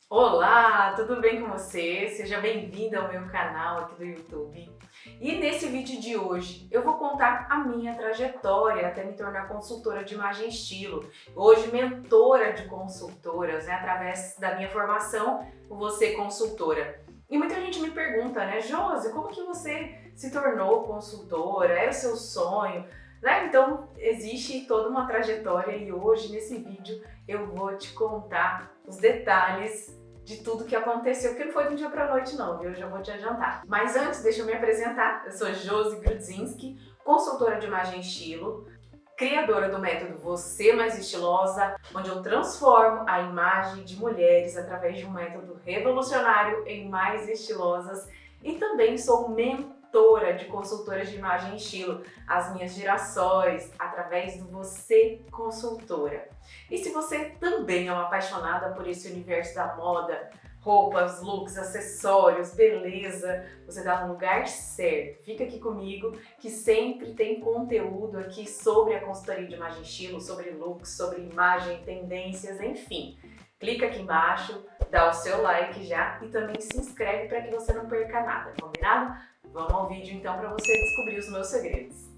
Olá, tudo bem com você? Seja bem-vindo ao meu canal aqui do YouTube. E nesse vídeo de hoje eu vou contar a minha trajetória até me tornar consultora de imagem e estilo. Hoje mentora de consultoras, né? Através da minha formação, o Você Consultora. E muita gente me pergunta, né, Josi, como que você se tornou consultora? Era o seu sonho? Né? Então existe toda uma trajetória e hoje nesse vídeo eu vou te contar os detalhes de tudo que aconteceu, porque não foi de um dia para a noite não, viu? Eu já vou te adiantar. Mas antes, deixa eu me apresentar. Eu sou Josi Grudzinski, consultora de imagem e estilo, criadora do método Você Mais Estilosa, onde eu transformo a imagem de mulheres através de um método revolucionário em mais estilosas, e também sou mentora de consultoras de imagem e estilo, as minhas girassóis, através do Você Consultora. E se você também é uma apaixonada por esse universo da moda, roupas, looks, acessórios, beleza, você está no lugar certo. Fica aqui comigo que sempre tem conteúdo aqui sobre a consultoria de imagem e estilo, sobre looks, sobre imagem, tendências, enfim. Clica aqui embaixo, dá o seu like já e também se inscreve para que você não perca nada, combinado? Vamos ao vídeo então para você descobrir os meus segredos.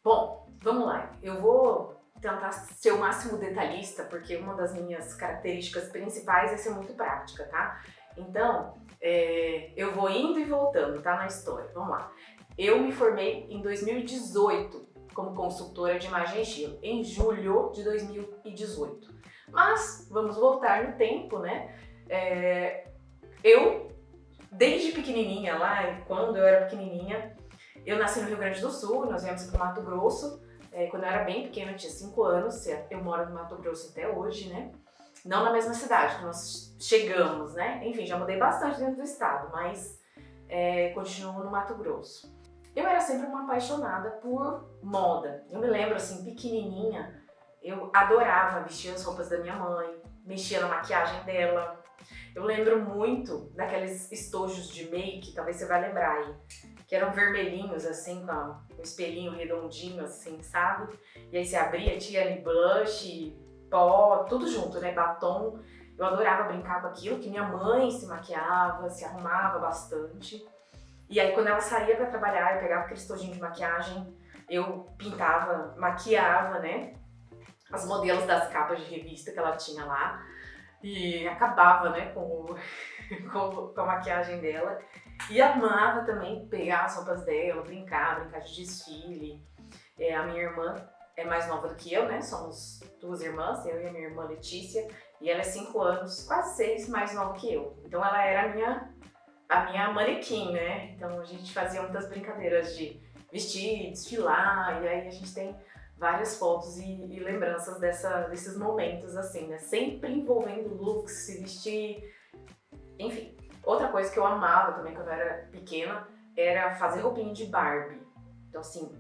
Bom, vamos lá. Eu vou tentar ser o máximo detalhista, porque uma das minhas características principais é ser muito prática, tá? Então, eu vou indo e voltando, tá? Na história. Vamos lá. Eu me formei em 2018 como consultora de imagem e estilo, em julho de 2018. Mas, vamos voltar no tempo, né? Eu, desde pequenininha lá, quando eu era pequenininha, eu nasci no Rio Grande do Sul, nós viemos para o Mato Grosso, quando eu era bem pequena, eu tinha 5 anos, eu moro no Mato Grosso até hoje, né? Não na mesma cidade que nós chegamos, né? Enfim, já mudei bastante dentro do estado, mas continuo no Mato Grosso. Eu era sempre uma apaixonada por moda. Eu me lembro, assim, pequenininha, eu adorava vestir as roupas da minha mãe, mexia na maquiagem dela. Eu lembro muito daqueles estojos de make, talvez você vai lembrar aí, que eram vermelhinhos, assim, com um espelhinho redondinho, assim, sabe? E aí você abria, tinha ali blush, pó, tudo junto, né? Batom. Eu adorava brincar com aquilo, que minha mãe se maquiava, se arrumava bastante. E aí quando ela saía pra trabalhar, eu pegava aquele estojinho de maquiagem, eu pintava, maquiava, né? As modelos das capas de revista que ela tinha lá. E acabava, né, com a maquiagem dela. E amava também pegar as roupas dela, brincar de desfile. A minha irmã é mais nova do que eu, né? Somos duas irmãs, eu e a minha irmã Letícia. E ela é 5 anos, quase 6, mais nova que eu. Então ela era a minha manequim, né? Então a gente fazia muitas brincadeiras de vestir, desfilar. E aí a gente tem várias fotos e lembranças desses momentos, assim, né? Sempre envolvendo looks, se vestir, enfim. Outra coisa que eu amava também quando eu era pequena era fazer roupinha de Barbie. Então, assim,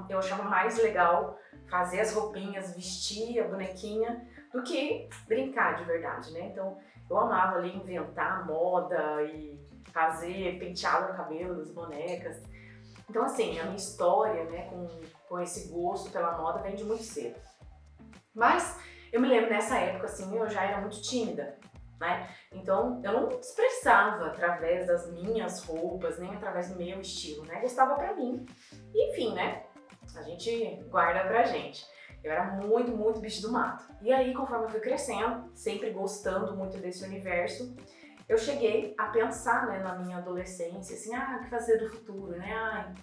eu achava mais legal fazer as roupinhas, vestir a bonequinha, do que brincar de verdade, né? Então, eu amava ali inventar moda e fazer penteado no cabelo das bonecas. Então, assim, a minha história, né, com esse gosto pela moda vem de muito cedo. Mas eu me lembro nessa época, assim, eu já era muito tímida, né? Então eu não expressava através das minhas roupas, nem através do meu estilo, né? Gostava pra mim. E, enfim, né? A gente guarda pra gente. Eu era muito, muito bicho do mato. E aí, conforme eu fui crescendo, sempre gostando muito desse universo, eu cheguei a pensar, né, na minha adolescência, assim, o que fazer do futuro, né?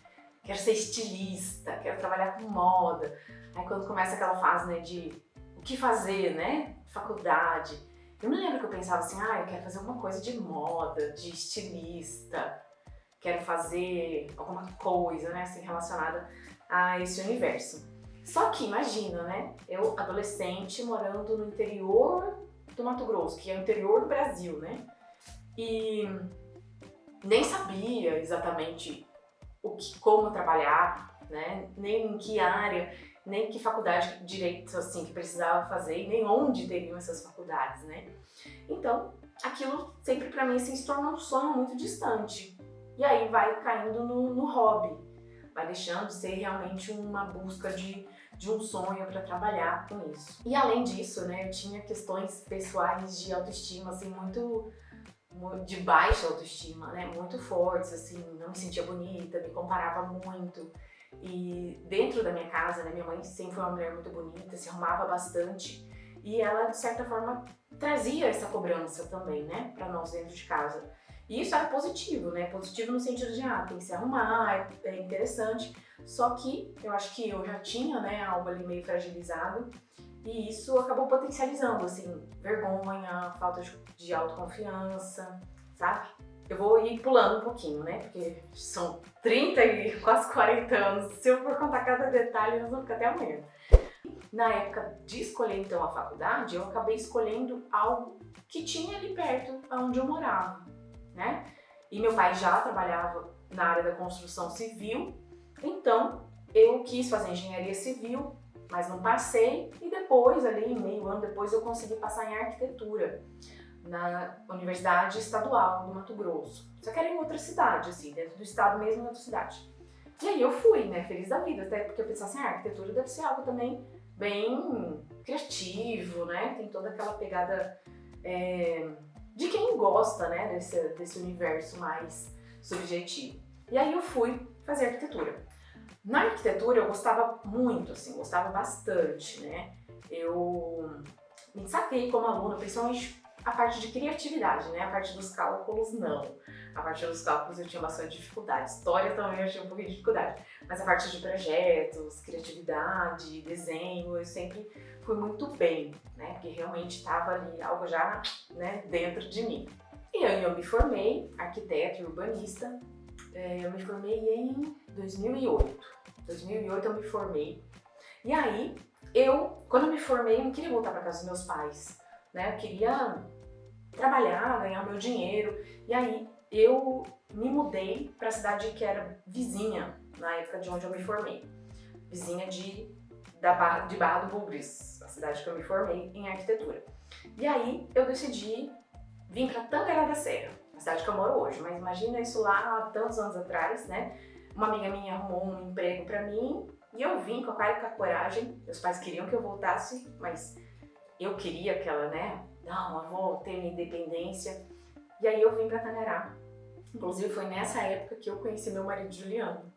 Quero ser estilista, quero trabalhar com moda. Aí quando começa aquela fase, né, de o que fazer, né, faculdade, eu me lembro que eu pensava assim, eu quero fazer alguma coisa de moda, de estilista, quero fazer alguma coisa, né, assim, relacionada a esse universo. Só que imagina, né, eu adolescente morando no interior do Mato Grosso, que é o interior do Brasil, né, e nem sabia exatamente como trabalhar, né, nem em que área nem que faculdade de direito, assim, que precisava fazer e nem onde teriam essas faculdades, né? Então, aquilo sempre pra mim, assim, se tornou um sonho muito distante. E aí vai caindo no hobby, vai deixando de ser realmente uma busca de um sonho para trabalhar com isso. E além disso, né, eu tinha questões pessoais de autoestima, assim, muito de baixa autoestima, né, muito fortes, assim, não me sentia bonita, me comparava muito. E dentro da minha casa, né, minha mãe sempre foi uma mulher muito bonita, se arrumava bastante e ela, de certa forma, trazia essa cobrança também, né, para nós dentro de casa. E isso era positivo, né, positivo no sentido de, tem que se arrumar, é interessante, só que eu acho que eu já tinha, né, algo ali meio fragilizado e isso acabou potencializando, assim, vergonha, falta de autoconfiança, sabe? Eu vou ir pulando um pouquinho, né? Porque são 30 e quase 40 anos. Se eu for contar cada detalhe, nós vamos ficar até amanhã. Na época de escolher, então, a faculdade, eu acabei escolhendo algo que tinha ali perto, onde eu morava, né? E meu pai já trabalhava na área da construção civil, então eu quis fazer engenharia civil, mas não passei. E depois, ali, meio ano depois, eu consegui passar em arquitetura na Universidade Estadual do Mato Grosso. Só que era em outra cidade, assim, dentro do estado mesmo, em outra cidade. E aí eu fui, né, feliz da vida, até porque eu pensava assim, a arquitetura deve ser algo também bem criativo, né, tem toda aquela pegada de quem gosta, né, desse universo mais subjetivo. E aí eu fui fazer arquitetura. Na arquitetura eu gostava muito, assim, gostava bastante, né, eu me destaquei como aluna, principalmente a parte de criatividade, né? A parte dos cálculos, não. A parte dos cálculos eu tinha bastante dificuldade. História também eu tinha um pouquinho de dificuldade. Mas a parte de projetos, criatividade, desenho, eu sempre fui muito bem, né? Porque realmente estava ali algo já, né, dentro de mim. E aí eu me formei, arquiteta e urbanista. Eu me formei em 2008. 2008 eu me formei. E aí, quando eu me formei, eu não queria voltar para casa dos meus pais, né? Eu queria trabalhar, ganhar o meu dinheiro. E aí eu me mudei para a cidade que era vizinha na época de onde eu me formei. Vizinha de Barra do Bugres, a cidade que eu me formei em arquitetura. E aí eu decidi vir para Tangará da Serra, a cidade que eu moro hoje. Mas imagina isso lá há tantos anos atrás, né? Uma amiga minha arrumou um emprego para mim e eu vim com a cara e com a coragem. Meus pais queriam que eu voltasse, mas eu queria aquela, né? Não, eu vou ter minha independência. E aí eu vim pra Tangará. Inclusive foi nessa época que eu conheci meu marido Juliano,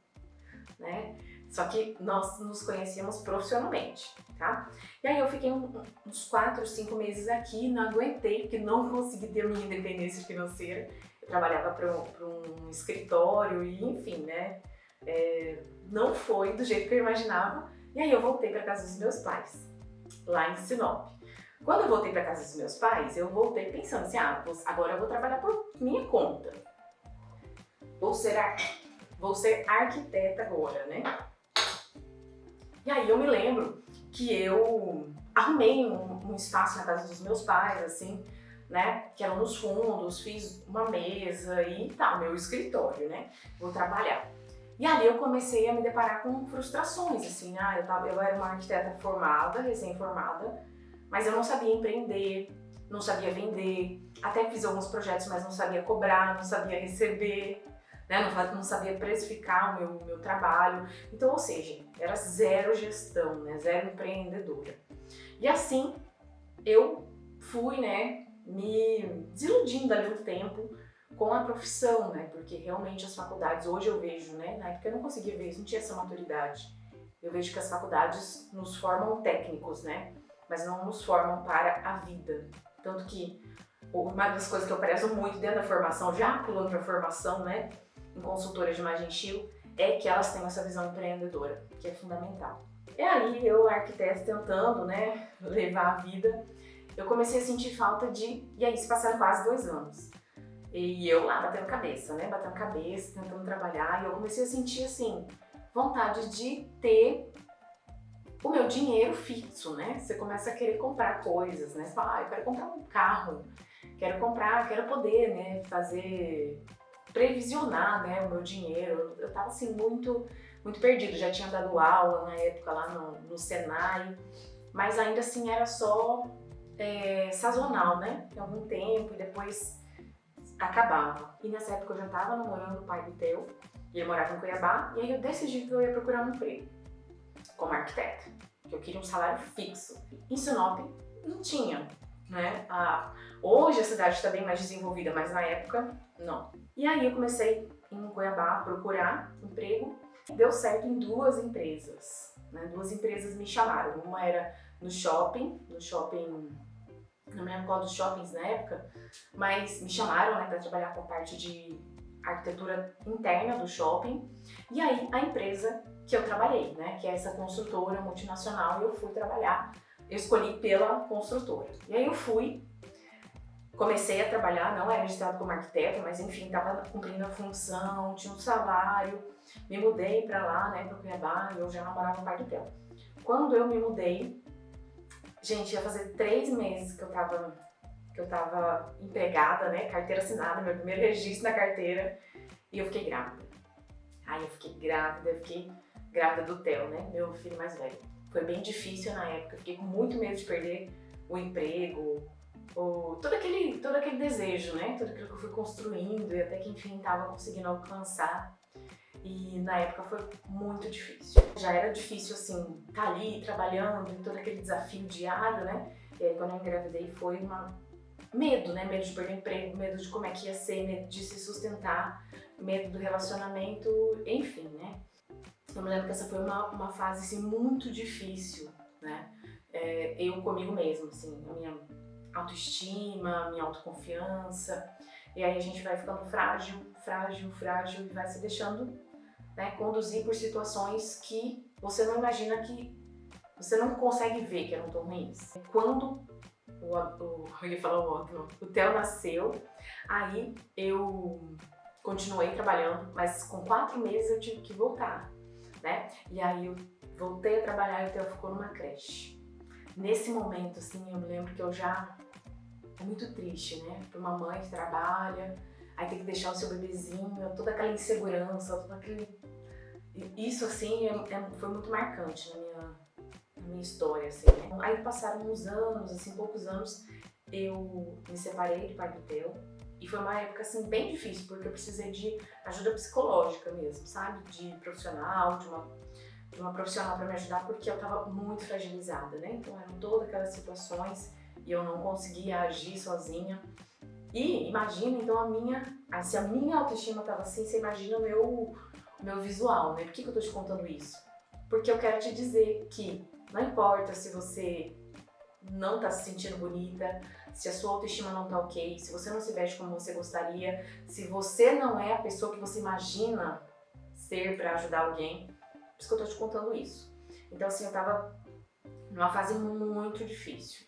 né? Só que nós nos conhecíamos profissionalmente, tá? E aí eu fiquei uns 4, 5 meses aqui, não aguentei, porque não consegui ter minha independência financeira. Eu trabalhava para um escritório e enfim, né? Não foi do jeito que eu imaginava. E aí eu voltei pra casa dos meus pais, lá em Sinop. Quando eu voltei para casa dos meus pais, eu voltei pensando assim, agora eu vou trabalhar por minha conta. Vou ser arquiteta agora, né? E aí eu me lembro que eu arrumei um espaço na casa dos meus pais, assim, né? Que eram nos fundos, fiz uma mesa e tal, meu escritório, né? Vou trabalhar. E ali eu comecei a me deparar com frustrações, assim, eu era uma arquiteta formada, recém-formada, mas eu não sabia empreender, não sabia vender, até fiz alguns projetos, mas não sabia cobrar, não sabia receber, né? Não sabia precificar o meu trabalho. Então, ou seja, era zero gestão, né? Zero empreendedora. E assim, eu fui, né, me desiludindo ali um tempo com a profissão, né? Porque realmente as faculdades, hoje eu vejo, né? Na época eu não conseguia ver isso, não tinha essa maturidade. Eu vejo que as faculdades nos formam técnicos, né? Mas não nos formam para a vida. Tanto que uma das coisas que eu prezo muito dentro da formação, já pulando para a formação, né, em consultoras de imagem e estilo, é que elas tenham essa visão empreendedora, que é fundamental. E aí, eu, arquiteta, tentando, né, levar a vida, eu comecei a sentir falta e aí se passaram quase 2 anos. E eu lá batendo cabeça, tentando trabalhar, e eu comecei a sentir, assim, vontade de ter o meu dinheiro fixo, né? Você começa a querer comprar coisas, né? Você fala, eu quero comprar um carro, quero poder, né, previsionar, né, o meu dinheiro. Eu tava assim muito muito perdido. Já tinha dado aula na época lá no Senai, mas ainda assim era só sazonal, né? Em algum tempo e depois acabava. E nessa época eu já estava namorando o pai do Theo, e ele morava em Cuiabá, e aí eu decidi que eu ia procurar um emprego como arquiteta, que eu queria um salário fixo. Em Sinop não tinha, né? Hoje a cidade está bem mais desenvolvida, mas na época não. E aí eu comecei em Cuiabá a procurar emprego. Deu certo em duas empresas, né? Duas empresas me chamaram. Uma era no shopping, não me lembro qual dos shoppings na época, mas me chamaram, né, para trabalhar com a parte de arquitetura interna do shopping. E aí a empresa que eu trabalhei, né, que é essa construtora multinacional, eu fui trabalhar, eu escolhi pela construtora. E aí eu fui, comecei a trabalhar, não era registrado como arquiteta, mas enfim, estava cumprindo a função, tinha um salário, me mudei para lá, né, para Cuiabá, e eu já namorava com o pai do Theo. Quando eu me mudei, gente, ia fazer 3 meses que eu tava empregada, né, carteira assinada, meu primeiro registro na carteira, e eu fiquei grávida. Aí eu fiquei grávida do Theo, né, meu filho mais velho. Foi bem difícil na época, eu fiquei com muito medo de perder o emprego, todo aquele desejo, né, tudo aquilo que eu fui construindo e até que enfim estava conseguindo alcançar. E na época foi muito difícil. Já era difícil, assim, estar ali trabalhando, todo aquele desafio diário, né? E aí quando eu engravidei foi medo, né? Medo de perder o emprego, medo de como é que ia ser, medo de se sustentar, medo do relacionamento, enfim, né? Eu me lembro que essa foi uma fase, assim, muito difícil, né? Eu comigo mesma, assim, a minha autoestima, a minha autoconfiança. E aí a gente vai ficando frágil e vai se deixando, né, conduzir por situações que você não imagina, que você não consegue ver que eram tão ruins. Quando o Theo nasceu, aí eu continuei trabalhando, mas com 4 meses eu tive que voltar, né? E aí eu voltei a trabalhar e o Theo ficou numa creche. Nesse momento, assim, eu me lembro que é muito triste, né? Para uma mãe que trabalha, aí tem que deixar o seu bebezinho, toda aquela insegurança, todo aquele... Isso, assim, foi muito marcante na minha história, assim, né? Aí passaram uns anos, assim, poucos anos, eu me separei do pai do Theo. E foi uma época, assim, bem difícil, porque eu precisei de ajuda psicológica mesmo, sabe? De profissional, de uma profissional para me ajudar, porque eu tava muito fragilizada, né? Então eram todas aquelas situações e eu não conseguia agir sozinha. E imagina, então, se a minha autoestima tava assim, você imagina o meu visual, né? Por que eu tô te contando isso? Porque eu quero te dizer que não importa se você não tá se sentindo bonita, se a sua autoestima não tá ok, se você não se veste como você gostaria, se você não é a pessoa que você imagina ser para ajudar alguém, por isso que eu tô te contando isso. Então, assim, eu tava numa fase muito difícil.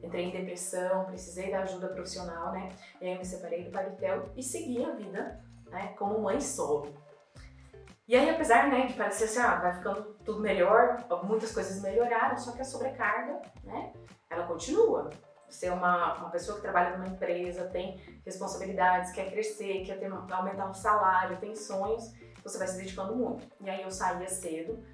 Entrei em depressão, precisei da ajuda profissional, né? E aí eu me separei do pai do Theo e segui a vida, né, como mãe solo. E aí, apesar, né, de parecer assim, vai ficando tudo melhor, muitas coisas melhoraram, só que a sobrecarga, né, ela continua. Você é uma pessoa que trabalha numa empresa, tem responsabilidades, quer crescer, quer aumentar o salário, tem sonhos, você vai se dedicando muito. E aí eu saía cedo.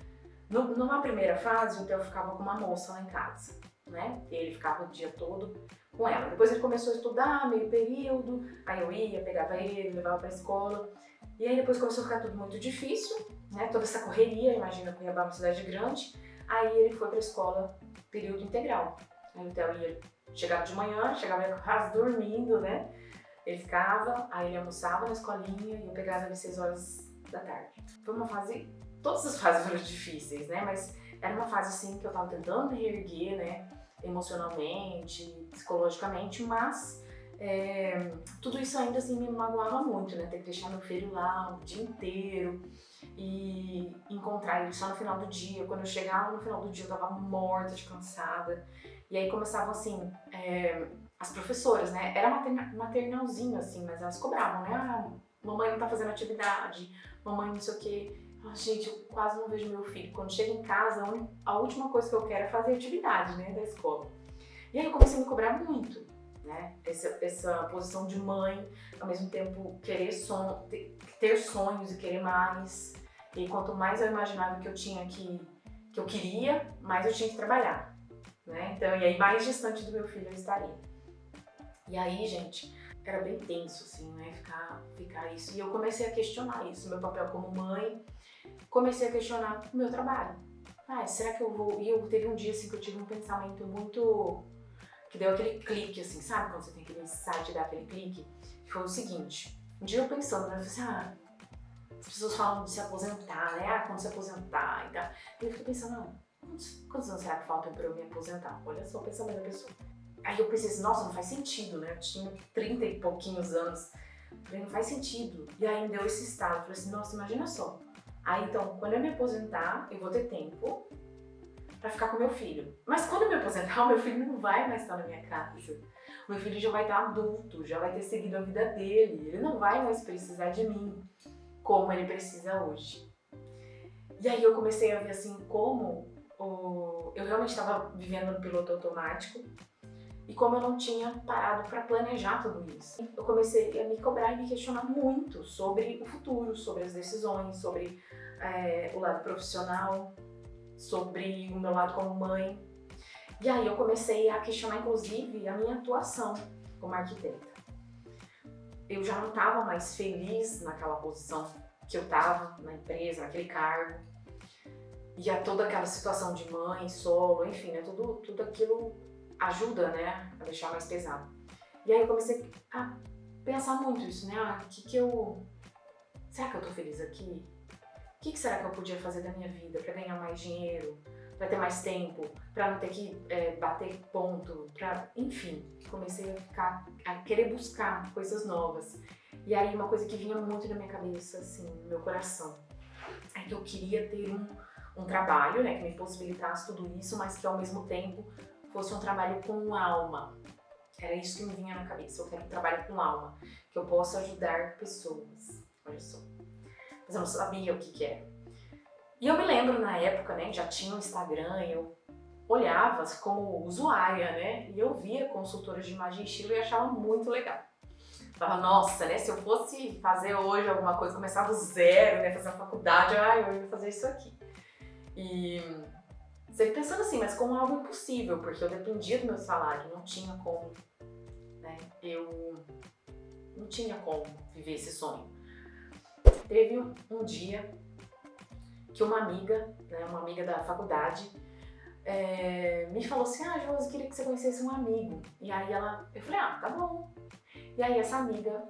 Numa primeira fase, o Theo ficava com uma moça lá em casa, né? E ele ficava o dia todo com ela. Depois ele começou a estudar, meio período, aí eu ia, pegava ele, levava pra escola. E aí depois começou a ficar tudo muito difícil, né? Toda essa correria, imagina, Cuiabá é uma cidade grande. Aí ele foi pra escola período integral. Aí o Theo chegava de manhã, chegava quase dormindo, né? Ele ficava, aí ele almoçava na escolinha e eu pegava ele às 6 horas da tarde. Foi uma fase, todas as fases foram difíceis, né? Mas era uma fase assim que eu tava tentando me reerguer, né? Emocionalmente, psicologicamente, mas tudo isso ainda assim me magoava muito, né? Ter que deixar meu filho lá o dia inteiro e encontrar ele só no final do dia. Quando eu chegava no final do dia eu tava morta de cansada. E aí começavam assim, as professoras, né? Era maternalzinho assim, mas elas cobravam, né? Mamãe não tá fazendo atividade, mamãe não sei o quê. Gente, eu quase não vejo meu filho. Quando chego em casa, a última coisa que eu quero é fazer atividade, né, da escola. E aí eu comecei a me cobrar muito, né? Essa posição de mãe, ao mesmo tempo querer ter sonhos e querer mais. E quanto mais eu imaginava que eu queria, mais eu tinha que trabalhar, né? Então, e aí mais distante do meu filho eu estaria. E aí, gente, era bem tenso, assim, né? Ficar isso. E eu comecei a questionar isso, meu papel como mãe. Comecei a questionar o meu trabalho. Será que eu vou... E eu teve um dia, assim, que eu tive um pensamento muito... que deu aquele clique, assim, sabe? Quando você tem aquele insight e dá aquele clique. Que foi o seguinte. Um dia eu pensando, né? Eu falei assim, as pessoas falam de se aposentar, né? Quando se aposentar e tal. E eu fiquei pensando, quantos anos será que faltam pra eu me aposentar? Olha só o pensamento da pessoa. Aí eu pensei assim, nossa, não faz sentido, né? Eu tinha 30 e pouquinhos anos. Eu falei, não faz sentido. E aí me deu esse estalo. Eu falei assim, nossa, imagina só. Aí então, quando eu me aposentar, eu vou ter tempo pra ficar com meu filho. Mas quando eu me aposentar, o meu filho não vai mais estar na minha casa. O meu filho já vai estar adulto, já vai ter seguido a vida dele. Ele não vai mais precisar de mim como ele precisa hoje. E aí eu comecei a ver assim como eu realmente estava vivendo no piloto automático e como eu não tinha parado para planejar tudo isso. Eu comecei a me cobrar e me questionar muito sobre o futuro, sobre as decisões, sobre o lado profissional, sobre o meu lado como mãe. E aí eu comecei a questionar inclusive a minha atuação como arquiteta. Eu já não estava mais feliz naquela posição que eu estava na empresa, naquele cargo. E toda aquela situação de mãe, solo, enfim, né, tudo aquilo ajuda, né, a deixar mais pesado. E aí eu comecei a pensar muito isso, né, será que eu tô feliz aqui? O que será que eu podia fazer da minha vida para ganhar mais dinheiro, para ter mais tempo, para não ter que bater ponto, enfim, comecei a querer buscar coisas novas. E aí uma coisa que vinha muito na minha cabeça, assim, no meu coração, é que eu queria ter um trabalho, né, que me possibilitasse tudo isso, mas que ao mesmo tempo fosse um trabalho com alma. Era isso que me vinha na cabeça, eu quero um trabalho com alma, que eu possa ajudar pessoas, olha só. Mas eu não sabia o que era. E eu me lembro na época, né, já tinha um Instagram, eu olhava como usuária, né, e eu via consultoras de imagem e estilo e achava muito legal. Falava, nossa, né, se eu fosse fazer hoje alguma coisa, começar do zero, né, fazer uma faculdade, eu ia fazer isso aqui. E sempre pensando assim, mas como algo impossível, porque eu dependia do meu salário, não tinha como, né, eu não tinha como viver esse sonho. Teve um dia que uma amiga, né, uma amiga da faculdade, me falou assim, Josi, queria que você conhecesse um amigo. E aí eu falei, tá bom. E aí essa amiga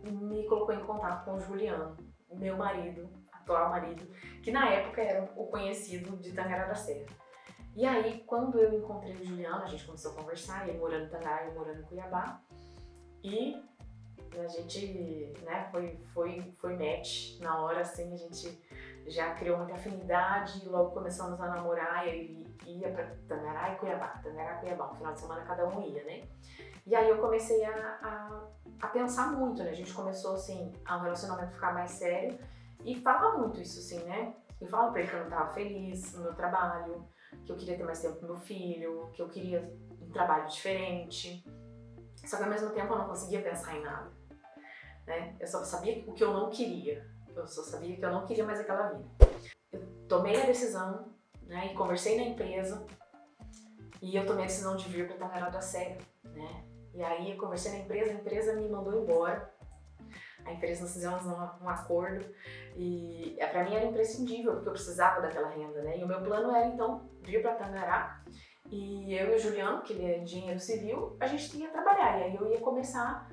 me colocou em contato com o Juliano, meu marido, atual marido, que na época era o conhecido de Tangará da Serra. E aí, quando eu encontrei o Juliano, a gente começou a conversar, ele morando em Tangará e eu morando em Cuiabá, e a gente, né, foi match na hora, assim, a gente já criou muita afinidade e logo começamos a namorar, e ele ia pra Tangará e Cuiabá, um final de semana cada um ia, né? E aí eu comecei a pensar muito, né? A gente começou, assim, a um relacionamento ficar mais sério e fala muito isso, assim, né? Eu falo pra ele que eu não tava feliz no meu trabalho, que eu queria ter mais tempo com meu filho, que eu queria um trabalho diferente. Só que ao mesmo tempo eu não conseguia pensar em nada, né? Eu só sabia o que eu não queria. Eu só sabia que eu não queria mais aquela vida. Eu tomei a decisão, né? E conversei na empresa e eu tomei a decisão de vir para Tangará da Serra, né? E aí eu conversei na empresa, a empresa me mandou embora. A empresa, nós fizemos um acordo e pra mim era imprescindível, porque eu precisava daquela renda, né? E o meu plano era, então, vir para Tangará e eu e o Juliano, que ele é engenheiro civil, a gente ia trabalhar. E aí eu ia começar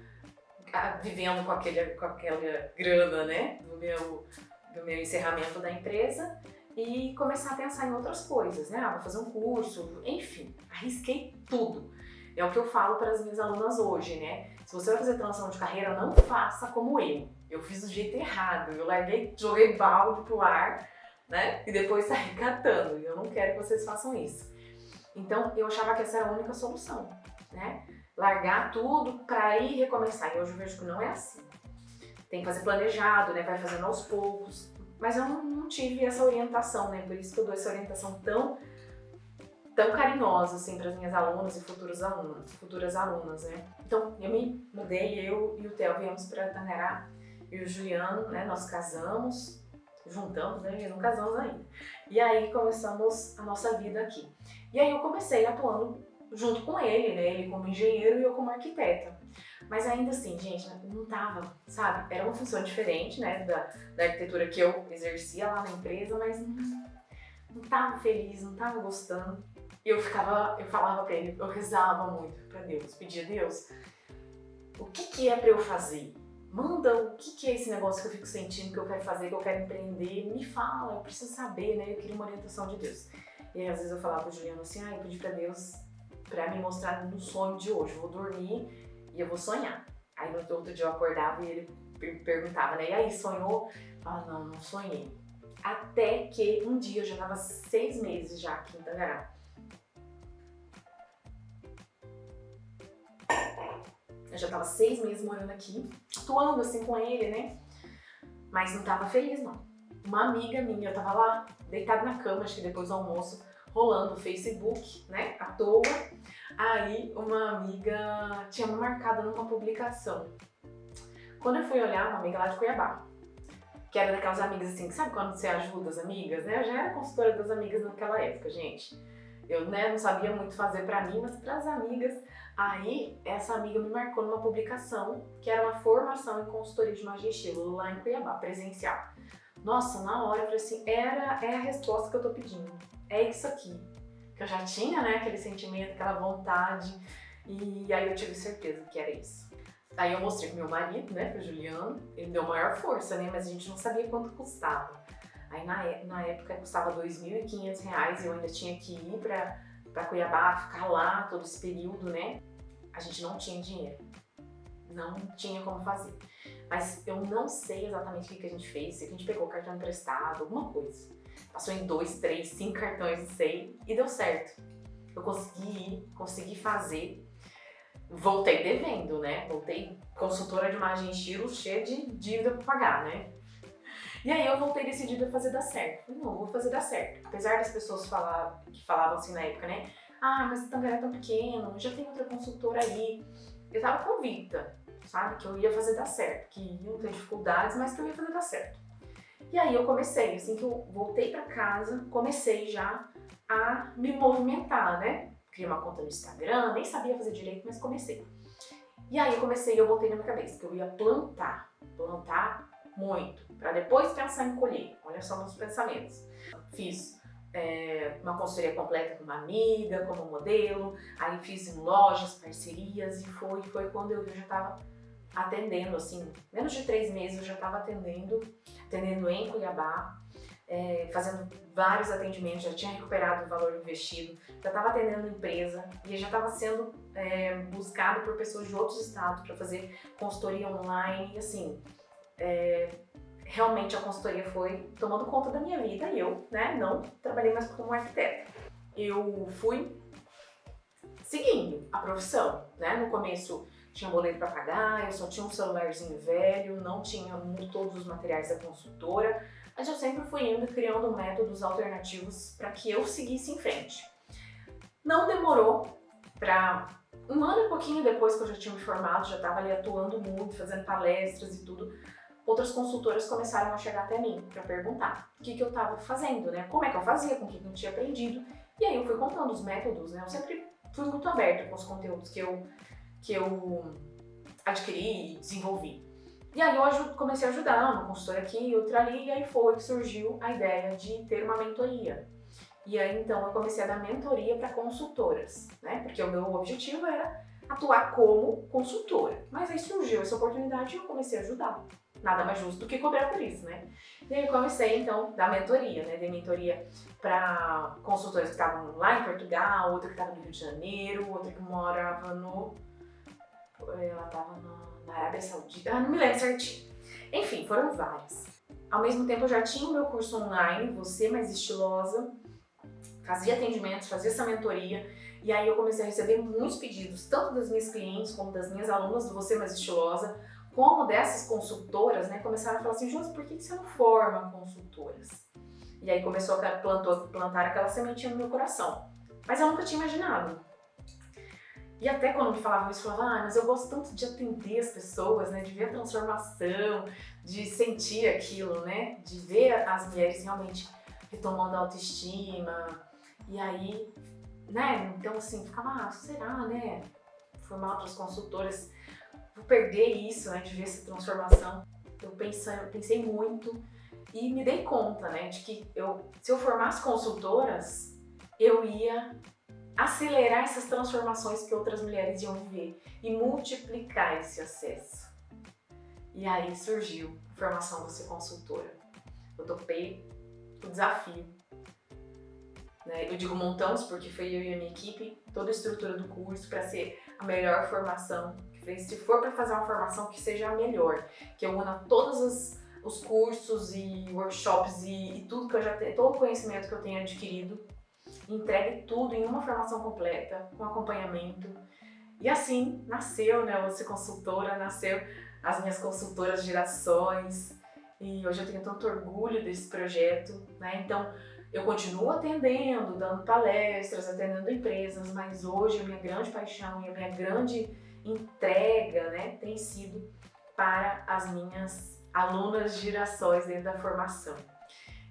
vivendo com aquela grana, né? Do meu encerramento da empresa e começar a pensar em outras coisas, né? Vou fazer um curso, enfim, arrisquei tudo. É o que eu falo para as minhas alunas hoje, né? Se você vai fazer transição de carreira, não faça como eu. Eu fiz do jeito errado, eu joguei balde pro ar, né? E depois saí catando. E eu não quero que vocês façam isso. Então, eu achava que essa era a única solução, né? Largar tudo para ir recomeçar. E hoje eu vejo que não é assim. Tem que fazer planejado, né? Vai fazendo aos poucos. Mas eu não tive essa orientação, né? Por isso que eu dou essa orientação tão carinhosa, assim, para as minhas alunas e futuras alunas, né? Então, eu me mudei, eu e o Theo viemos para Tangará, e o Juliano, né? Nós casamos, juntamos, né, e não casamos ainda. E aí começamos a nossa vida aqui. E aí eu comecei atuando junto com ele, né, ele como engenheiro e eu como arquiteta. Mas ainda assim, gente, não tava, sabe? Era uma função diferente, né, da arquitetura que eu exercia lá na empresa, mas não tava feliz, não tava gostando. E eu falava pra ele, eu rezava muito pra Deus, pedia a Deus, o que é pra eu fazer? Manda o que é esse negócio que eu fico sentindo, que eu quero fazer, que eu quero empreender, me fala, eu preciso saber, né? Eu queria uma orientação de Deus. E aí às vezes eu falava pro Juliano assim, eu pedi pra Deus pra me mostrar no sonho de hoje, eu vou dormir e eu vou sonhar. Aí no outro dia eu acordava e ele perguntava, né, e aí, sonhou? Não sonhei. Até que um dia eu já tava 6 meses já aqui em Tangará. Eu já tava 6 meses morando aqui, atuando assim com ele, né? Mas não tava feliz, não. Uma amiga minha, eu tava lá, deitada na cama, acho que depois do almoço, rolando o Facebook, né? À toa. Aí uma amiga tinha me marcado numa publicação. Quando eu fui olhar, uma amiga lá de Cuiabá, que era daquelas amigas assim, que sabe quando você ajuda as amigas, né? Eu já era consultora das amigas naquela época, gente. Eu, né, não sabia muito fazer pra mim, mas pras amigas. Aí, essa amiga me marcou numa publicação, que era uma formação em consultoria de magia e estilo, lá em Cuiabá, presencial. Nossa, na hora eu falei assim, é a resposta que eu tô pedindo. É isso aqui. Que eu já tinha, né, aquele sentimento, aquela vontade. E aí eu tive certeza que era isso. Aí eu mostrei pro meu marido, né, pro Juliano, ele deu maior força, né, mas a gente não sabia quanto custava. Aí na época custava R$2.500 e eu ainda tinha que ir pra Cuiabá, ficar lá todo esse período, né. A gente não tinha dinheiro, não tinha como fazer. Mas eu não sei exatamente o que a gente fez, se a gente pegou cartão emprestado, alguma coisa. Passou em 2, 3, 5 cartões, não sei, e deu certo. Eu consegui ir, consegui fazer. Voltei devendo, né? Voltei consultora de magia e estilo, cheia de dívida pra pagar, né? E aí eu voltei decidida a fazer dar certo. Falei, não, vou fazer dar certo. Apesar das pessoas que falavam assim na época, né? Mas o Tangará é tão pequeno, já tem outra consultora aí. Eu tava convicta, sabe? Que eu ia fazer dar certo, que iam ter dificuldades, mas que eu ia fazer dar certo. E aí eu comecei, assim que eu voltei pra casa, comecei já a me movimentar, né? Criei uma conta no Instagram, nem sabia fazer direito, mas comecei. E aí eu botei na minha cabeça que eu ia plantar muito, para depois pensar em colher. Olha só meus pensamentos. Fiz uma consultoria completa com uma amiga, como modelo, aí fiz em lojas, parcerias, e foi quando eu já estava atendendo, assim, menos de 3 meses eu já estava atendendo em Cuiabá, fazendo vários atendimentos, já tinha recuperado o valor investido, já estava atendendo empresa e já estava sendo buscado por pessoas de outros estados para fazer consultoria online e assim, realmente a consultoria foi tomando conta da minha vida e eu, né, não trabalhei mais como arquiteta. Eu fui seguindo a profissão, né, no começo tinha boleto para pagar, eu só tinha um celularzinho velho, não tinha todos os materiais da consultora, mas eu sempre fui indo criando métodos alternativos para que eu seguisse em frente. Não demorou para 1 ano e pouquinho depois que eu já tinha me formado, já estava ali atuando muito, fazendo palestras e tudo, outras consultoras começaram a chegar até mim para perguntar o que eu estava fazendo, né? Como é que eu fazia, com o que eu tinha aprendido. E aí eu fui contando os métodos, né? Eu sempre fui muito aberta com os conteúdos que eu adquiri e desenvolvi. E aí eu comecei a ajudar uma consultora aqui e outra ali, e aí foi que surgiu a ideia de ter uma mentoria. E aí então eu comecei a dar mentoria para consultoras, né? Porque o meu objetivo era atuar como consultora. Mas aí surgiu essa oportunidade e eu comecei a ajudar. Nada mais justo do que cobrar por isso, né? E aí eu comecei então a dar mentoria, né? Dei mentoria para consultoras que estavam lá em Portugal, outra que estava no Rio de Janeiro, outra que morava ela estava na Arábia Saudita, não me lembro certinho. Enfim, foram várias. Ao mesmo tempo eu já tinha o meu curso online, Você Mais Estilosa, fazia atendimentos, fazia essa mentoria, e aí eu comecei a receber muitos pedidos, tanto das minhas clientes como das minhas alunas do Você Mais Estilosa, como dessas consultoras, né, começaram a falar assim, Josi, por que você não forma consultoras? E aí começou a plantar aquela sementinha no meu coração. Mas eu nunca tinha imaginado. E até quando me falavam isso, eu falava, mas eu gosto tanto de atender as pessoas, né? De ver a transformação, de sentir aquilo, né? De ver as mulheres realmente retomando a autoestima. E aí, né? Então assim, ficava, será, né? Formar outras consultoras, vou perder isso, né? De ver essa transformação. Eu pensei muito e me dei conta, né? De que se eu formasse consultoras, eu ia acelerar essas transformações que outras mulheres iam viver e multiplicar esse acesso. E aí surgiu a formação Você Consultora. Eu topei o desafio. Né? Eu digo montamos porque foi eu e a minha equipe, toda a estrutura do curso para ser a melhor formação. Se for para fazer uma formação, que seja a melhor, que eu una todos os cursos e workshops e tudo que eu já tenho, todo o conhecimento que eu tenho adquirido, entregue tudo em uma formação completa, com acompanhamento. E assim nasceu, né, Você Consultora, nasceu as minhas consultoras Girassóis, e hoje eu tenho tanto orgulho desse projeto, né? Então eu continuo atendendo, dando palestras, atendendo empresas, mas hoje a minha grande paixão e a minha grande entrega, né, tem sido para as minhas alunas Girassóis dentro da formação.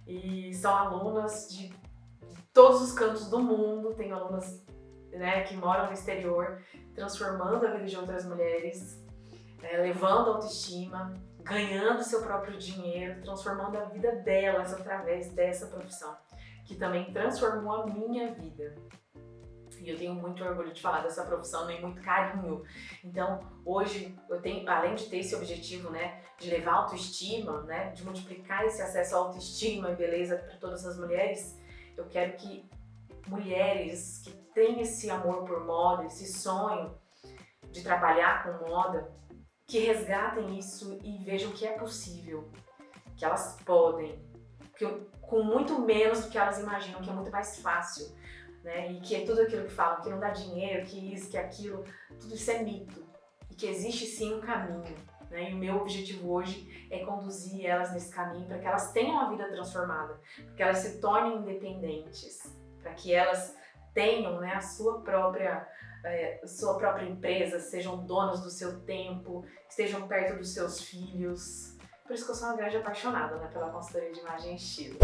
E são alunas de todos os cantos do mundo, tenho alunas, né, que moram no exterior, transformando a vida de outras mulheres, levando a autoestima, ganhando seu próprio dinheiro, transformando a vida delas através dessa profissão, que também transformou a minha vida. E eu tenho muito orgulho de falar dessa profissão e muito carinho. Então, hoje, eu tenho, além de ter esse objetivo, né, de levar autoestima, né, de multiplicar esse acesso à autoestima e beleza para todas as mulheres, eu quero que mulheres que têm esse amor por moda, esse sonho de trabalhar com moda, que resgatem isso e vejam que é possível, que elas podem, que com muito menos do que elas imaginam, que é muito mais fácil, né? E que é tudo aquilo que falam, que não dá dinheiro, que isso, que aquilo, tudo isso é mito. E que existe sim um caminho, né? E o meu objetivo hoje é conduzir elas nesse caminho para que elas tenham a vida transformada, para que elas se tornem independentes, para que elas tenham, né, a sua própria empresa, sejam donas do seu tempo, estejam perto dos seus filhos. Por isso que eu sou uma grande apaixonada, né, pela consultoria de imagem e estilo.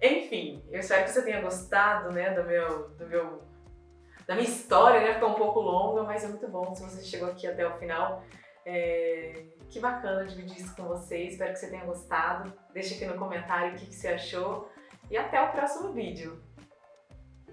Enfim, eu espero que você tenha gostado, né, da minha história, né? Ficou um pouco longa, mas é muito bom se você chegou aqui até o final. Que bacana dividir isso com você, espero que você tenha gostado. Deixa aqui no comentário o que você achou e até o próximo vídeo.